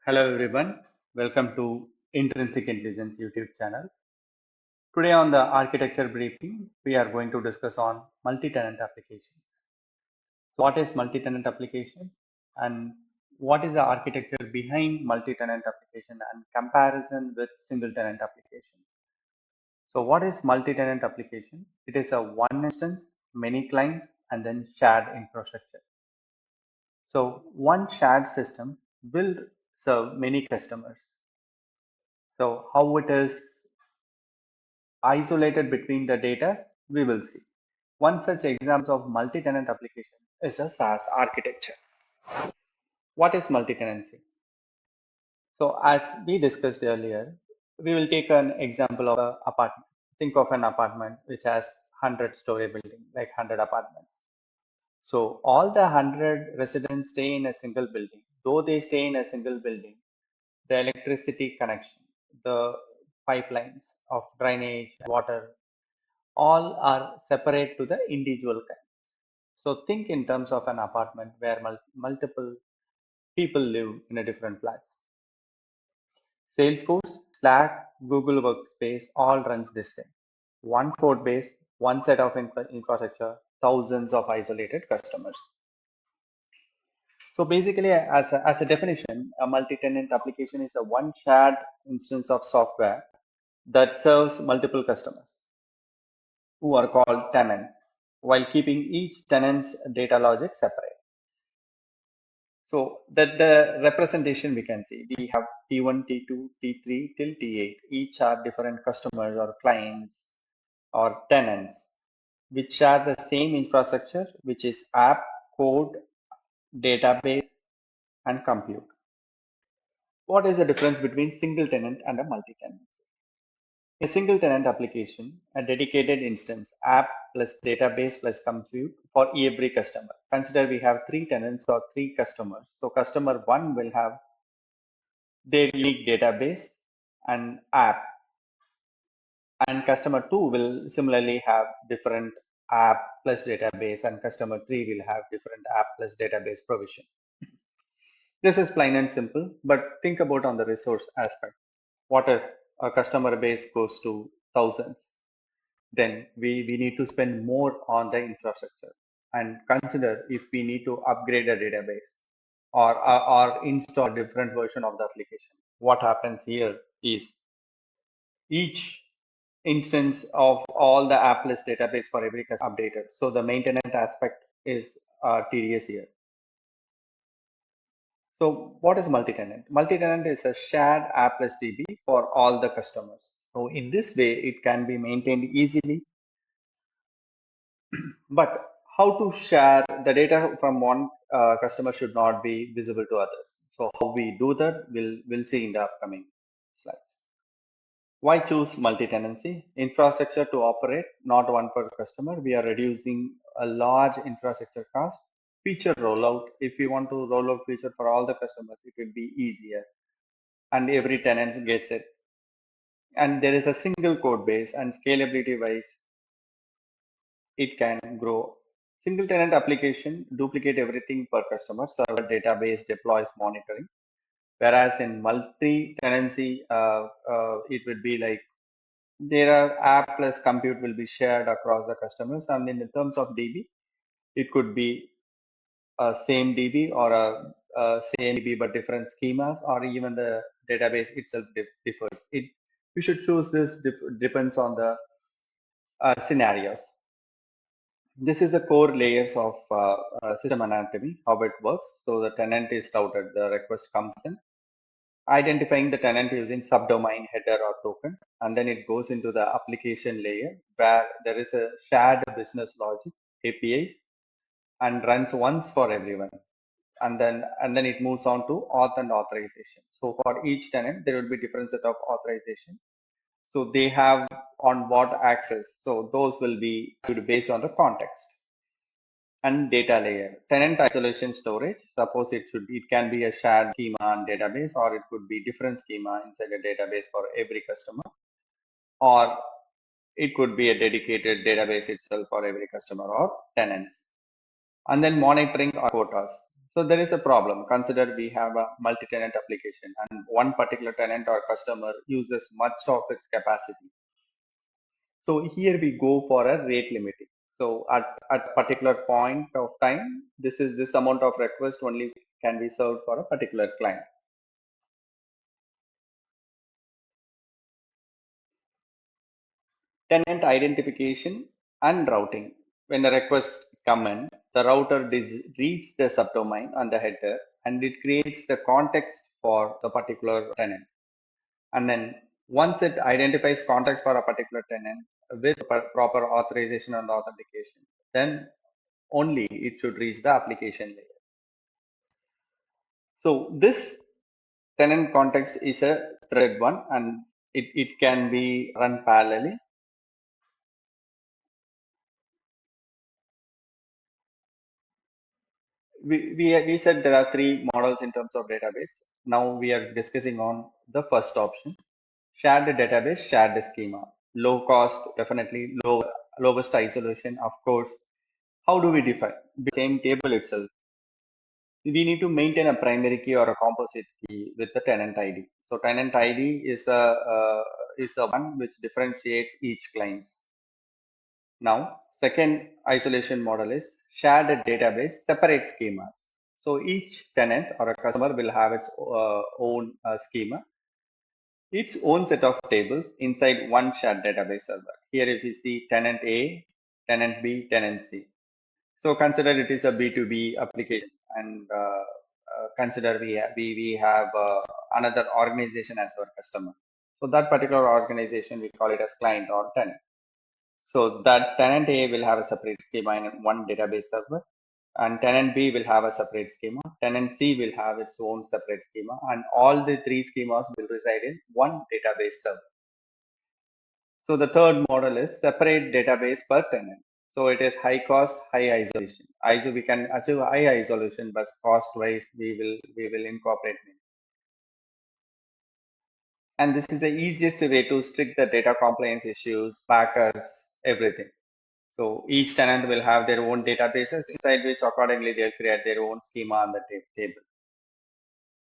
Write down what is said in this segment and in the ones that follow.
Hello everyone, welcome to Intrinsic Intelligence YouTube channel. Today on the architecture briefing, we are going to discuss on multi-tenant applications. So what is multi-tenant application and what is the architecture behind multi-tenant application and comparison with single-tenant application. So what is multi-tenant application? It is a one instance, many clients and then shared infrastructure. So one shared system will serve many customers. So how it is isolated between the data, we will see. One such example of multi-tenant application is a SaaS architecture. What is multi-tenancy? So as we discussed earlier, we will take an example of an apartment. Think of an apartment which has 100-story building, like 100 apartments. So all the 100 residents stay in a single building. Though they stay in a single building, the electricity connection, the pipelines of drainage, water, all are separate to the individual kinds. So think in terms of an apartment where multiple people live in a different flats. Salesforce, Slack, Google Workspace all runs this way. One code base, one set of infrastructure, thousands of isolated customers. So basically, as a definition, a multi-tenant application is a one shared instance of software that serves multiple customers, who are called tenants, while keeping each tenant's data logic separate. So that the representation we can see, we have T1, T2, T3 till T8. Each are different customers or clients or tenants which share the same infrastructure, which is app, code, database, and compute. What is the difference between single tenant and a multi-tenant? A single tenant application, a dedicated instance, app plus database plus compute for every customer. Consider we have three tenants or three customers. So customer one will have their unique database and app, and customer two will similarly have different app plus database, and customer three will have different app plus database provision. This is plain and simple, but think about on the resource aspect. What if a customer base goes to thousands? Then we need to spend more on the infrastructure, and consider if we need to upgrade a database or install a different version of the application. What happens here is each instance of all the app list database for every customer updated. So the maintenance aspect is tedious here. So what is multi-tenant? Multi-tenant is a shared app list DB for all the customers. So in this way, it can be maintained easily. But how to share the data from one customer should not be visible to others. So how we do that, we'll see in the upcoming slides. Why choose multi-tenancy? Infrastructure to operate, not one per customer. We are reducing a large infrastructure cost. Feature rollout. If we want to roll out feature for all the customers, it will be easier, and every tenant gets it. And there is a single code base, and scalability wise, it can grow. Single tenant application duplicate everything per customer, server, database, deploys, monitoring. Whereas in multi-tenancy, it would be like there are app plus compute will be shared across the customers. And in terms of DB, it could be a same DB or a same DB but different schemas, or even the database itself differs. You should choose this depends on the scenarios. This is the core layers of system anatomy, how it works. So the tenant is routed, the request comes in, identifying the tenant using subdomain, header, or token, and then it goes into the application layer where there is a shared business logic, APIs, and runs once for everyone. And then it moves on to auth and authorization. So for each tenant, there will be different set of authorization. So they have on what access. So those will be based on the context. And data layer, tenant isolation storage. Suppose it can be a shared schema and database, or it could be different schema inside a database for every customer, or it could be a dedicated database itself for every customer or tenants. And then monitoring or quotas. So there is a problem. Consider we have a multi-tenant application and one particular tenant or customer uses much of its capacity. So here we go for a rate limiting. So at particular point of time, this amount of request only can be served for a particular client. Tenant identification and routing. When a request come in, the router reads the subdomain and the header, and it creates the context for the particular tenant. And then once it identifies context for a particular tenant with proper authorization and authentication, then only it should reach the application layer. So this tenant context is a threaded one and it can be run parallelly. We said there are three models in terms of database. Now we are discussing on the first option, shared database, shared schema. Low cost, definitely lowest isolation, of course. How do we define? The same table itself. We need to maintain a primary key or a composite key with the tenant ID. So tenant ID is a one which differentiates each client. Now, second isolation model is shared database, separate schemas. So each tenant or a customer will have its own schema, its own set of tables inside one shared database server. Here, if you see tenant A, tenant B, tenant C. So consider it is a B2B application, and consider we have another organization as our customer. So that particular organization we call it as client or tenant. So that tenant A will have a separate schema in one database server, and tenant B will have a separate schema. Tenant C will have its own separate schema, and all the three schemas will reside in one database server. So the third model is separate database per tenant. So it is high cost, high isolation. We can achieve high isolation, but cost wise we will incorporate many. And this is the easiest way to strict the data compliance issues, backups, everything. So each tenant will have their own databases inside which accordingly they'll create their own schema on the table.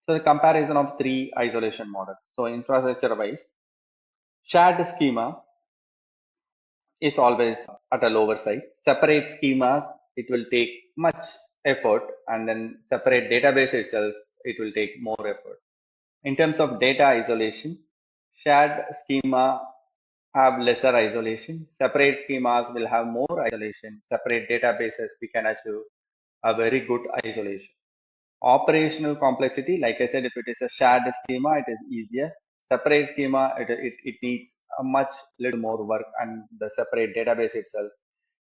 So the comparison of three isolation models. So infrastructure wise, shared schema is always at a lower side. Separate schemas, it will take much effort, and then separate database itself, it will take more effort. In terms of data isolation, shared schema have lesser isolation. Separate schemas will have more isolation. Separate databases, we can achieve a very good isolation. Operational complexity, like I said, if it is a shared schema, it is easier. Separate schema, it needs a much little more work, and the separate database itself,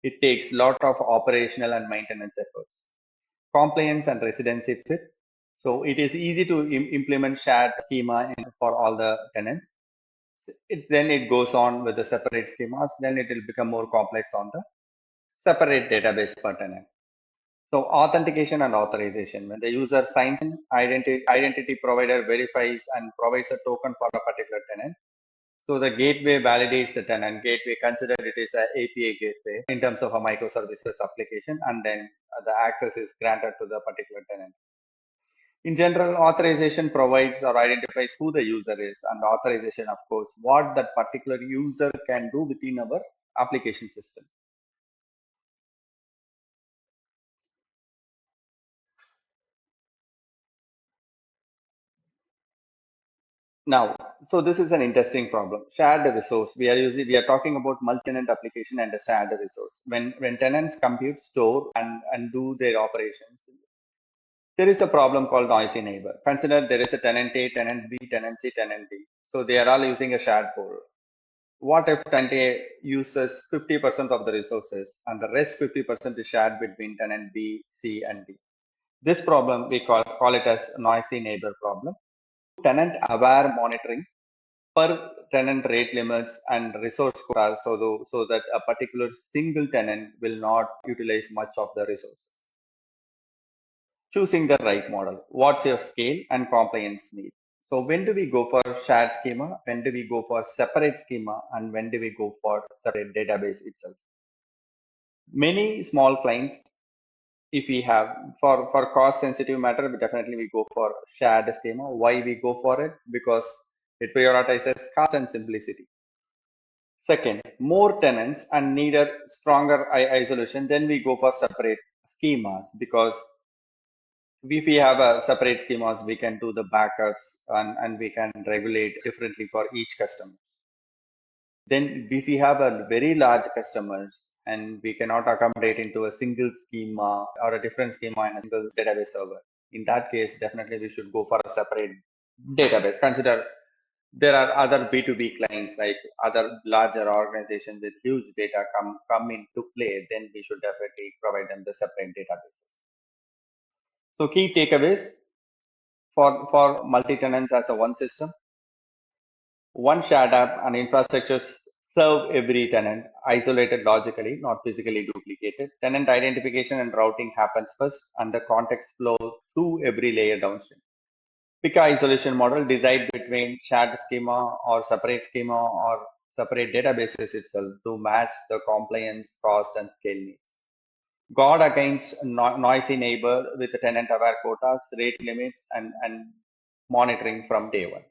it takes lot of operational and maintenance efforts. Compliance and residency fit. So it is easy to implement shared schema for all the tenants. Then it goes on with the separate schemas. Then it will become more complex on the separate database per tenant. So authentication and authorization. When the user signs in, identity provider verifies and provides a token for a particular tenant. So the gateway validates the tenant. Gateway, consider it is a API gateway in terms of a microservices application, and then the access is granted to the particular tenant. In general, authorization provides or identifies who the user is, and authorization, of course, what that particular user can do within our application system. Now, so this is an interesting problem. Shared resource. We are talking about multi-tenant application and a shared resource. When tenants compute, store, and do their operations, there is a problem called noisy neighbor. Consider there is a tenant A, tenant B, tenant C, tenant D. So they are all using a shared pool. What if tenant A uses 50% of the resources and the rest 50% is shared between tenant B, C, and D? This problem we call it as noisy neighbor problem. Tenant aware monitoring per tenant rate limits and resource quotas so that a particular single tenant will not utilize much of the resources. Choosing the right model. What's your scale and compliance need? So when do we go for shared schema? When do we go for separate schema? And when do we go for separate database itself? Many small clients if we have for cost sensitive matter, definitely we go for shared schema. Why we go for it? Because it prioritizes cost and simplicity. Second, more tenants and need a stronger isolation, then we go for separate schemas, because if we have a separate schemas, we can do the backups, and we can regulate differently for each customer. Then if we have a very large customers and we cannot accommodate into a single schema or a different schema in a single database server, in that case, definitely we should go for a separate database. Consider there are other B2B clients, like other larger organizations with huge data come into play, then we should definitely provide them the separate databases. So key takeaways for multi-tenants as a one system: one shared app and infrastructure serve every tenant, isolated logically, not physically duplicated. Tenant identification and routing happens first, and the context flow through every layer downstream. Pick a isolation model, decide between shared schema or separate databases itself to match the compliance, cost, and scale needs. Guard against noisy neighbor with tenant-aware quotas, rate limits, and monitoring from day one.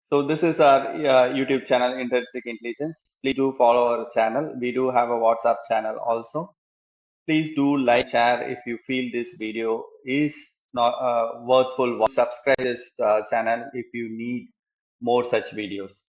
So this is our YouTube channel, Intrinsic Intelligence. Please do follow our channel. We do have a WhatsApp channel also. Please do like, share if you feel this video is not worthful. Subscribe this channel if you need more such videos.